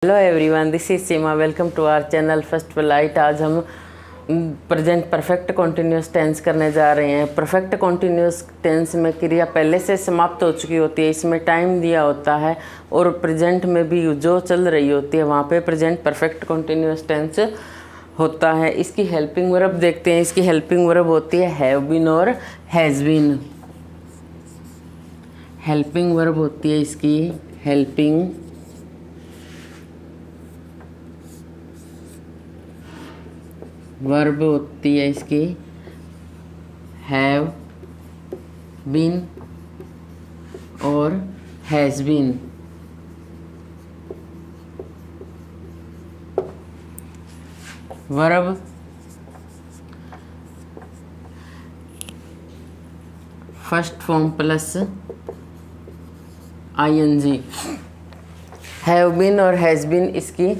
Hello everyone, this is Seema. Welcome to our channel first light. आज हम present perfect continuous tense करने जा रहे हैं। परफेक्ट कॉन्टिन्यूस टेंस में क्रिया पहले से समाप्त हो चुकी होती है, इसमें टाइम दिया होता है और प्रेजेंट में भी जो चल रही होती है वहाँ पे प्रेजेंट परफेक्ट कॉन्टिन्यूस टेंस होता है। इसकी हेल्पिंग वर्ब देखते हैं। इसकी हेल्पिंग वर्ब होती है हैव बीन और हैज़ बीन। हेल्पिंग वर्ब होती है इसकी हेल्पिंग वर्ब होती है इसकी हैव बीन और has been. Verb first form plus ING. Have been और हैज़ बीन इसकी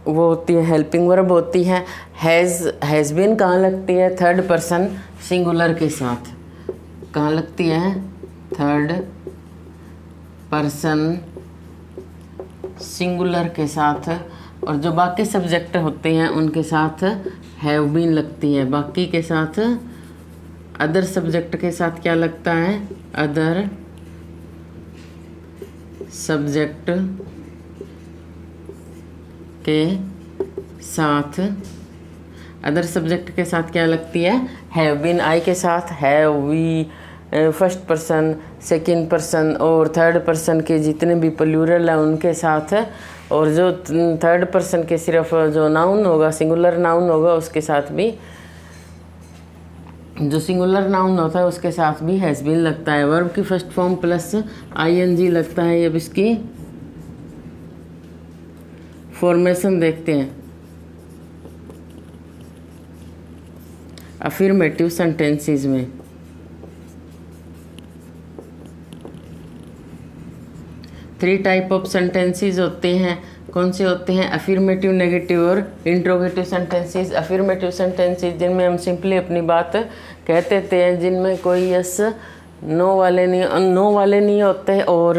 वो होती है हेल्पिंग वर्ब होती है। हैज़ बीन कहाँ लगती है? थर्ड पर्सन सिंगुलर के साथ। कहाँ लगती है? थर्ड पर्सन सिंगुलर के साथ। और जो बाकी सब्जेक्ट होते हैं उनके साथ हैव बीन लगती है। बाकी के साथ अदर सब्जेक्ट के साथ क्या लगता है? अदर सब्जेक्ट के साथ अदर सब्जेक्ट के साथ क्या लगती है? Have been. आई के साथ have, we, first person, second person और थर्ड पर्सन के जितने भी प्लूरल है उनके साथ। और जो थर्ड पर्सन के सिर्फ जो नाउन होगा, सिंगुलर नाउन होगा, उसके साथ भी, जो सिंगुलर नाउन होता है उसके साथ भी हैज़ बीन लगता है। वर्ब की फर्स्ट फॉर्म प्लस आईएनजी लगता है। अब इसकी फॉर्मेशन देखते हैं। अफर्मेटिव सेंटेंसेस में थ्री टाइप ऑफ सेंटेंसेस होते हैं। कौन से होते हैं? अफर्मेटिव, नेगेटिव और इंट्रोगेटिव सेंटेंसेस। अफर्मेटिव सेंटेंसेस जिनमें हम सिंपली अपनी बात कह देते हैं, जिनमें कोई यस नो वाले नहीं होते और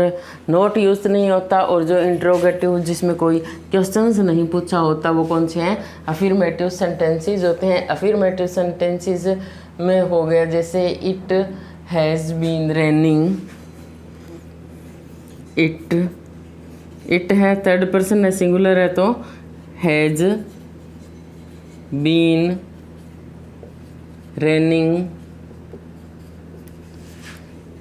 नॉट यूज नहीं होता। और जो इंट्रोगेटिव जिसमें कोई क्वेश्चंस नहीं पूछा होता, वो कौन से हैं? अफर्मेटिव सेंटेंसेस होते हैं। अफर्मेटिव सेंटेंसेस में हो गया जैसे it has been raining. It है थर्ड पर्सन है, सिंगुलर है, तो has been raining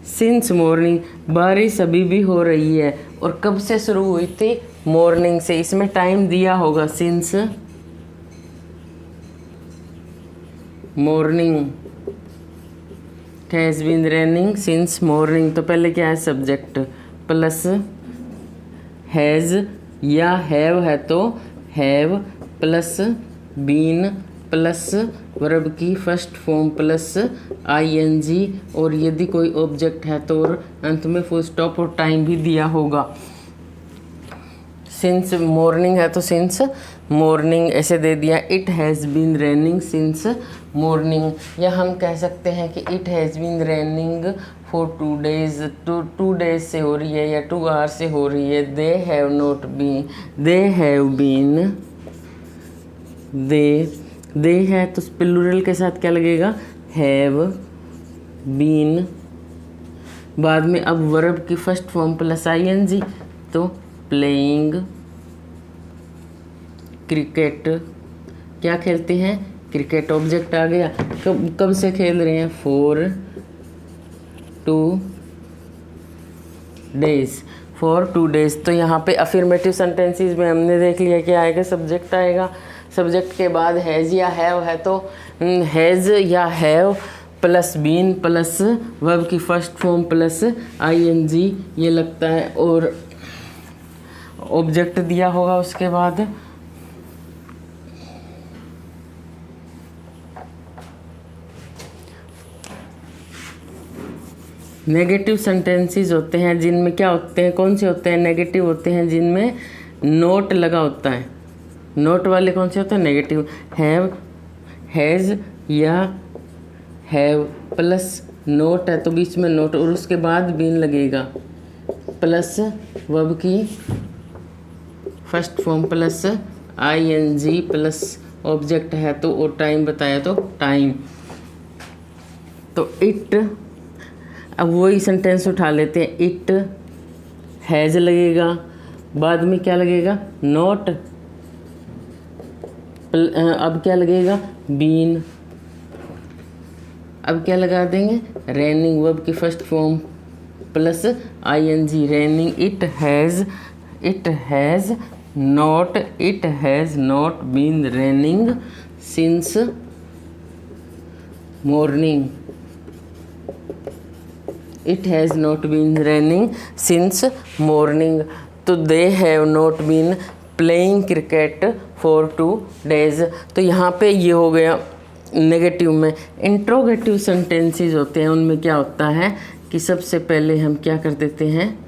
since morning. बारिश अभी भी हो रही है। और कब से शुरू हुई थी? मॉर्निंग से। इसमें टाइम दिया होगा since morning. Has been raining since morning. तो पहले क्या है? सब्जेक्ट प्लस हैज़ या हैव है तो have plus been plus verb की फर्स्ट फॉर्म प्लस आईएनजी। और यदि कोई ऑब्जेक्ट है तो अंत में फुल स्टॉप और टाइम भी दिया होगा। सिंस मॉर्निंग है तो सिंस मॉर्निंग ऐसे दे दिया। It has been raining since morning. या हम कह सकते हैं कि it has been raining for 2 days। 2 days से हो रही है या 2 hours से हो रही है। They have not been, they have been, they है तो प्लूरल के साथ क्या लगेगा? Have been. बाद में अब वर्ब की फर्स्ट फॉर्म प्लस आईएनजी, तो प्लेइंग क्रिकेट। क्या खेलते हैं? क्रिकेट। ऑब्जेक्ट आ गया। कब से खेल रहे हैं? For 2 days। For 2 days। तो यहाँ पे अफर्मेटिव सेंटेंसेस में हमने देख लिया क्या आएगा? सब्जेक्ट आएगा। सब्जेक्ट के बाद हैज़ या हैव है तो हैज़ या have plus been plus verb की फर्स्ट फॉर्म प्लस आईएनजी ये लगता है। और ऑब्जेक्ट दिया होगा उसके बाद। नेगेटिव सेंटेंसेस होते हैं जिनमें क्या होते हैं? कौन से होते हैं? नेगेटिव होते हैं जिनमें नोट लगा होता है। नोट वाले कौन से होते हैं? नेगेटिव। हैव, हैज़ या हैव प्लस नोट है तो बीच में नोट और उसके बाद बीन लगेगा। प्लस वर्ब की first form plus ing plus object है तो वो टाइम बताया तो टाइम। तो इट, अब वही सेंटेंस उठा लेते हैं। इट हैज़ लगेगा, बाद में क्या लगेगा, नॉट, अब क्या लगेगा, बीन। अब क्या लगा देंगे, रेनिंग, वर्ब की first form plus ing, raining. It has not been raining since morning. It has not been raining since morning. तो they have not been playing cricket for 2 days। तो यहाँ पे ये हो गया नेगेटिव में। इंट्रोगेटिव सेंटेंसेस होते हैं, उनमें क्या होता है कि सबसे पहले हम क्या कर देते हैं,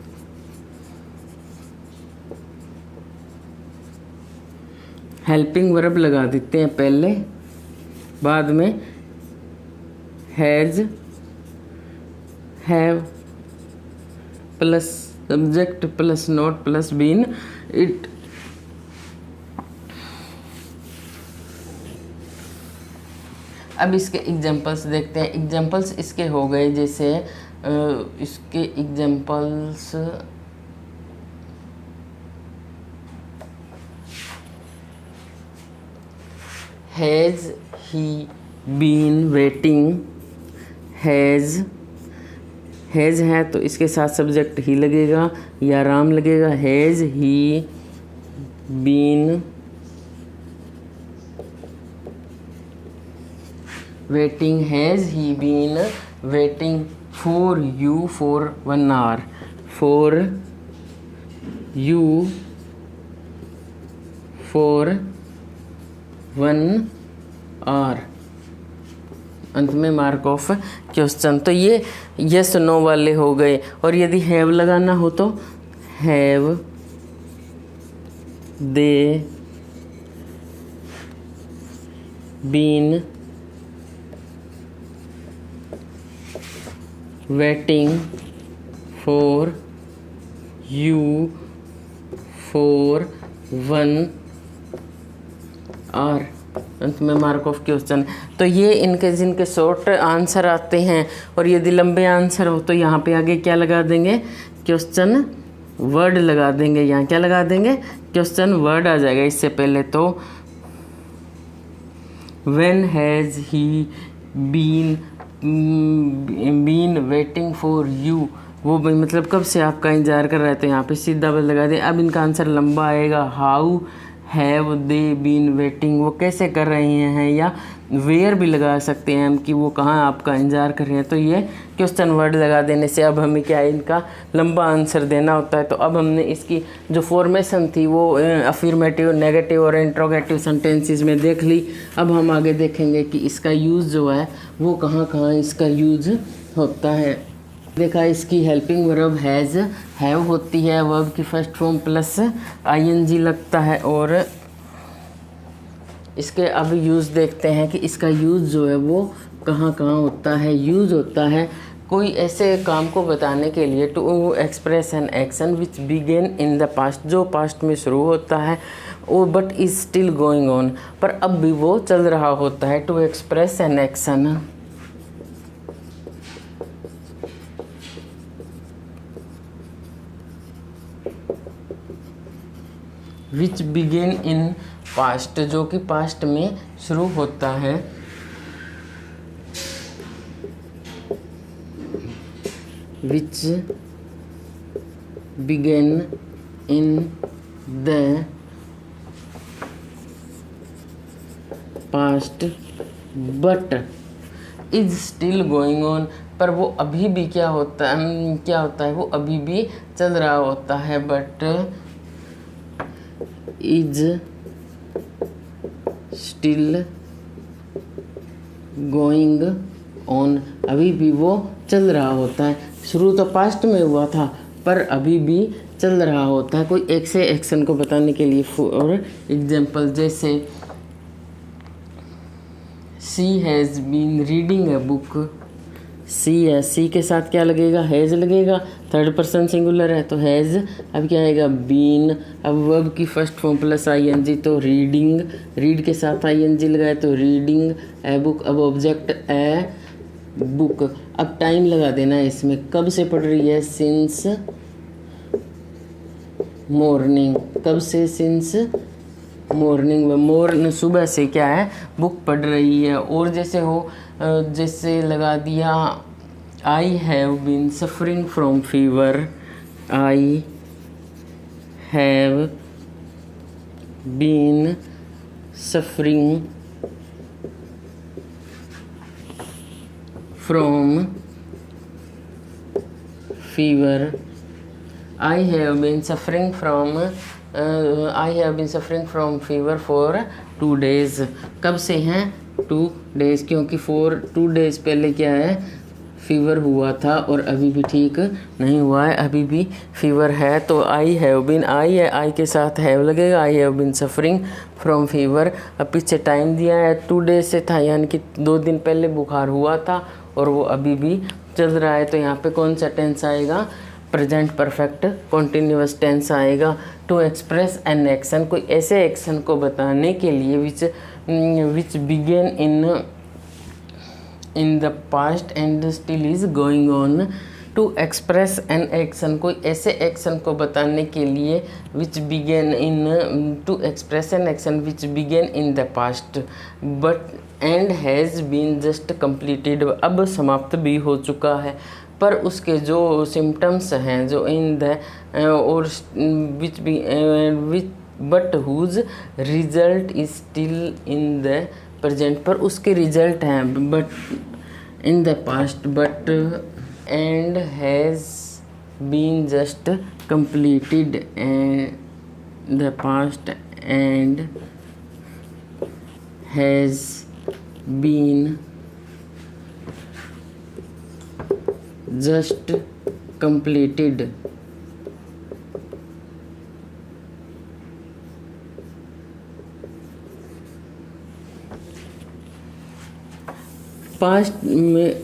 हेल्पिंग वर्ब लगा देते हैं पहले, बाद में has, have plus subject plus not plus been, it. अब इसके एग्जांपल्स देखते हैं। एग्जांपल्स इसके हो गए, जैसे इसके examples has he been waiting, has है तो इसके साथ सब्जेक्ट ही लगेगा या राम लगेगा। Has he been waiting, has he been waiting for you for 1 hour, for you for 1 hour। अंत में मार्क ऑफ क्वेश्चन। तो ये यस नो वाले हो गए। और यदि हैव लगाना हो तो have they been waiting for you for 1 hour। अंत में मार्क ऑफ क्वेश्चन। तो ये इनके जिनके शॉर्ट आंसर आते हैं, और यदि लंबे आंसर हो तो यहाँ पे आगे क्या लगा देंगे, क्वेश्चन वर्ड लगा देंगे। यहाँ क्या लगा देंगे, क्वेश्चन वर्ड आ जाएगा इससे पहले। तो when has he been waiting for you, वो मतलब कब से आपका इंतजार कर रहे थे, यहाँ पे सीधा बस लगा दें। अब इनका आंसर लंबा आएगा, how have they been waiting, वो कैसे कर रहे हैं, या वेयर भी लगा सकते हैं हम कि वो कहाँ आपका इंतजार कर रहे हैं। तो ये क्वेश्चन वर्ड लगा देने से अब हमें क्या है, इनका लंबा आंसर देना होता है। तो अब हमने इसकी जो फॉर्मेशन थी वो अफर्मेटिव, नेगेटिव और इंट्रोगेटिव सेंटेंसेस में देख ली। अब हम आगे देखेंगे कि इसका यूज़ जो है वो कहाँ कहाँ इसका यूज़ होता है। देखा, इसकी हेल्पिंग वर्ब हैज़, हैव होती है, वर्ब की फर्स्ट फॉर्म प्लस ing लगता है। और इसके अब यूज़ देखते हैं कि इसका यूज़ जो है वो कहाँ कहाँ होता है। यूज़ होता है कोई ऐसे काम को बताने के लिए, to express an action which began in the past, जो पास्ट में शुरू होता है और but is still going on, पर अब भी वो चल रहा होता है। To express an action which began in past, जो कि पास्ट में शुरू होता है। Which began in the past but is still going on, पर वो अभी भी क्या होता है, वो अभी भी चल रहा होता है। But is still going on, अभी भी वो चल रहा होता है। शुरू तो पास्ट में हुआ था पर अभी भी चल रहा होता है। कोई एक से एक्शन को बताने के लिए। और एग्जाम्पल जैसे she has been reading a book, सी है, सी के साथ क्या लगेगा, हैज़ लगेगा, थर्ड पर्सन सिंगुलर है तो हैज़। अब क्या आएगा, बीन। अब वर्ब की फर्स्ट फॉर्म प्लस आईएनजी तो रीडिंग, रीड के साथ आईएनजी लगाए तो रीडिंग ए बुक। अब ऑब्जेक्ट ए बुक। अब टाइम लगा देना है इसमें, कब से पढ़ रही है, सिंस मॉर्निंग, कब से, सिंस मॉर्निंग, मोर सुबह से क्या है, बुक पढ़ रही है। और जैसे हो, जैसे लगा दिया I have been suffering from fever, I have been suffering from fever, I have been suffering from fever for 2 days। कब से हैं, 2 days, क्योंकि 2 days पहले क्या है, फीवर हुआ था और अभी भी ठीक नहीं हुआ है, अभी भी फीवर है। तो आई हैव बीन, आई है, आई के साथ हैव लगेगा, I have been suffering from fever. अब पीछे टाइम दिया है, 2 days से था, यानी कि 2 दिन पहले बुखार हुआ था और वो अभी भी चल रहा है। तो यहाँ पे कौन सा टेंस आएगा, प्रेजेंट परफेक्ट कॉन्टिन्यूअस टेंस आएगा। टू एक्सप्रेस एन एक्शन, कोई ऐसे एक्शन को बताने के लिए which began in the past and still is going on. To express an action, कोई ऐसे एक्शन को बताने के लिए which began in, to express an action which began in the past but and has been just completed, अब समाप्त भी हो चुका है, पर उसके जो सिम्टम्स हैं, जो इन द और which but whose result is still in the present, पर उसके रिजल्ट हैं but in the past, but and has been just completed in the past and has been just completed। Past में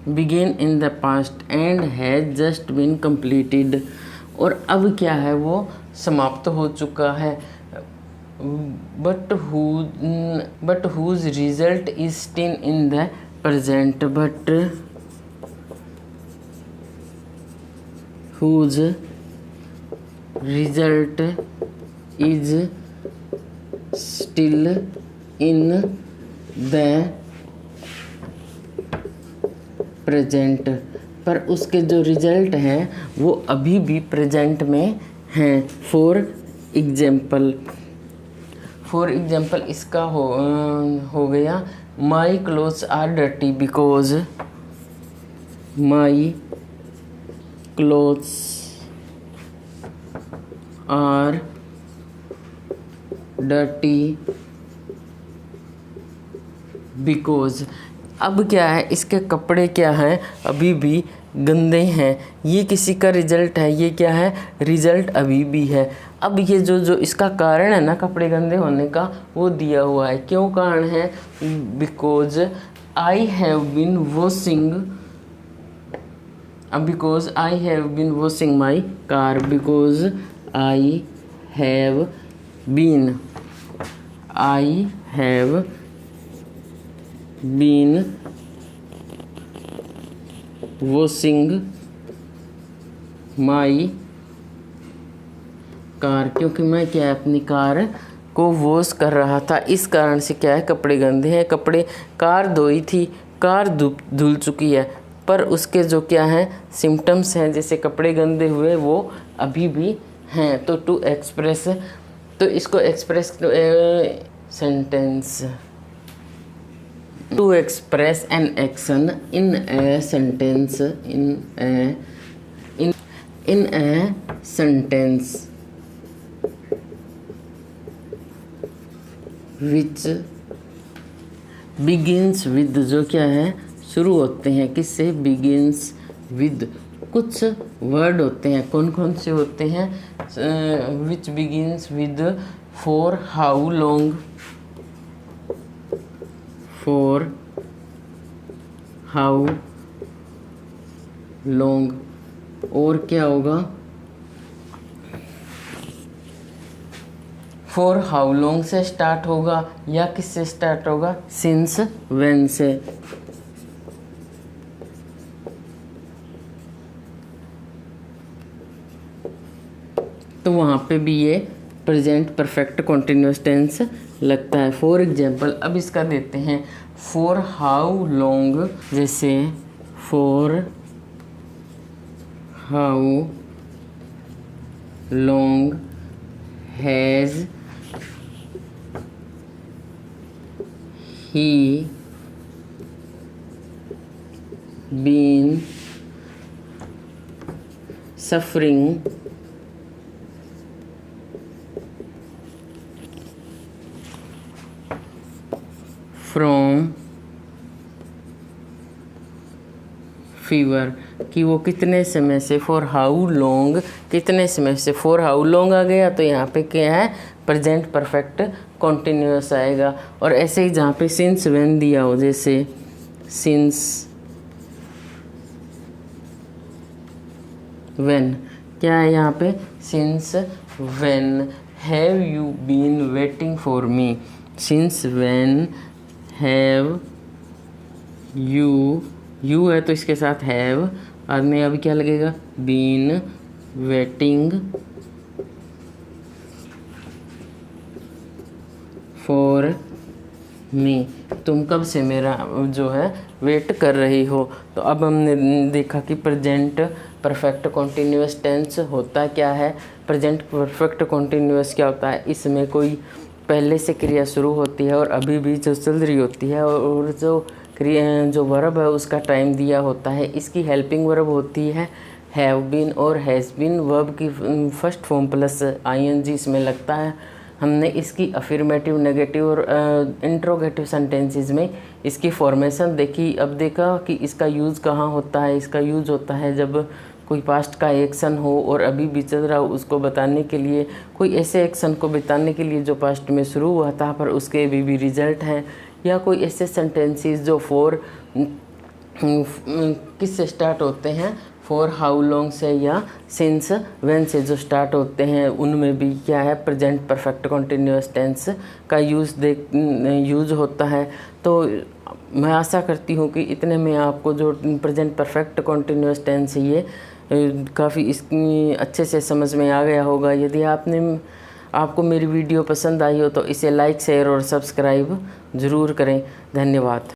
began in the past and has just been completed, और अब क्या है, वो समाप्त हो चुका है। But whose result is still in the present, but whose result is still in the present, पर उसके जो रिजल्ट हैं वो अभी भी प्रेजेंट में हैं। फॉर एग्जाम्पल इसका हो गया, my clothes are dirty because my clothes are dirty because, अब क्या है, इसके कपड़े क्या हैं, अभी भी गंदे हैं। ये किसी का रिजल्ट है, ये क्या है, रिजल्ट अभी भी है। अब ये जो इसका कारण है ना कपड़े गंदे होने का, वो दिया हुआ है। क्यों कारण है, because I have been washing, because I have been washing my car, because I have been washing my car, क्योंकि मैं क्या है, अपनी कार को वॉश कर रहा था, इस कारण से क्या है, कपड़े गंदे हैं। कपड़े, कार धोई थी, कार धुल चुकी है, पर उसके जो क्या हैं सिम्टम्स हैं, जैसे कपड़े गंदे हुए, वो अभी भी हैं। तो टू एक्सप्रेस, तो इसको express sentence, to express an action in a sentence, in a sentence which begins with, जो क्या है, शुरू होते हैं किससे, बिगिंस विद, कुछ वर्ड होते हैं, कौन कौन से होते हैं, which begins with for how long, for how long, और क्या होगा, फॉर हाउ लॉन्ग से स्टार्ट होगा या किससे स्टार्ट होगा, सिंस व्हेन से। तो वहाँ पे भी ये प्रेजेंट परफेक्ट कॉन्टिन्यूस टेंस लगता है। फॉर एग्जाम्पल अब इसका देते हैं, फॉर हाउ लॉन्ग, जैसे for how long has he been suffering from fever, कि वो कितने समय से, फॉर हाउ लॉन्ग कितने समय से, फॉर हाउ लॉन्ग आ गया तो यहाँ पे क्या है, प्रेजेंट परफेक्ट कॉन्टिन्यूस आएगा। और ऐसे ही जहाँ पे सिंस व्हेन दिया हो, जैसे सिंस व्हेन, क्या है यहाँ पे, since when have you been waiting for me, since when have you है तो इसके साथ हैव, और में अभी क्या लगेगा, बीन वेटिंग फॉर मी, तुम कब से मेरा जो है वेट कर रही हो। तो अब हमने देखा कि प्रेजेंट परफेक्ट कॉन्टिन्यूस टेंस होता क्या है। प्रेजेंट परफेक्ट कॉन्टिन्यूस क्या होता है, इसमें कोई पहले से क्रिया शुरू होती है और अभी भी जो चल रही होती है, और जो वर्ब है उसका टाइम दिया होता है। इसकी हेल्पिंग वर्ब होती है हैव बीन और हैज़ बीन, वर्ब की फर्स्ट फॉर्म प्लस आईएनजी इसमें लगता है। हमने इसकी अफर्मेटिव, नेगेटिव और इंट्रोगेटिव सेंटेंसेस में इसकी फॉर्मेशन देखी। अब देखा कि इसका यूज़ कहाँ होता है। इसका यूज़ होता है जब कोई पास्ट का एक्शन हो और अभी भी चल रहा हो, उसको बताने के लिए, कोई ऐसे एक्शन को बताने के लिए जो पास्ट में शुरू हुआ था पर उसके अभी भी रिजल्ट हैं, या कोई ऐसे सेंटेंसेस जो फॉर किससे स्टार्ट होते हैं, फॉर हाउ लॉन्ग से या सिंस व्हेन से जो स्टार्ट होते हैं, उनमें भी क्या है, प्रेजेंट परफेक्ट कॉन्टिन्यूस टेंस का यूज़ होता है। तो मैं आशा करती हूँ कि इतने में आपको जो प्रेजेंट परफेक्ट कॉन्टिन्यूस टेंस है ये काफ़ी इसकी अच्छे से समझ में आ गया होगा। यदि आपको मेरी वीडियो पसंद आई हो तो इसे लाइक, शेयर और सब्सक्राइब ज़रूर करें। धन्यवाद।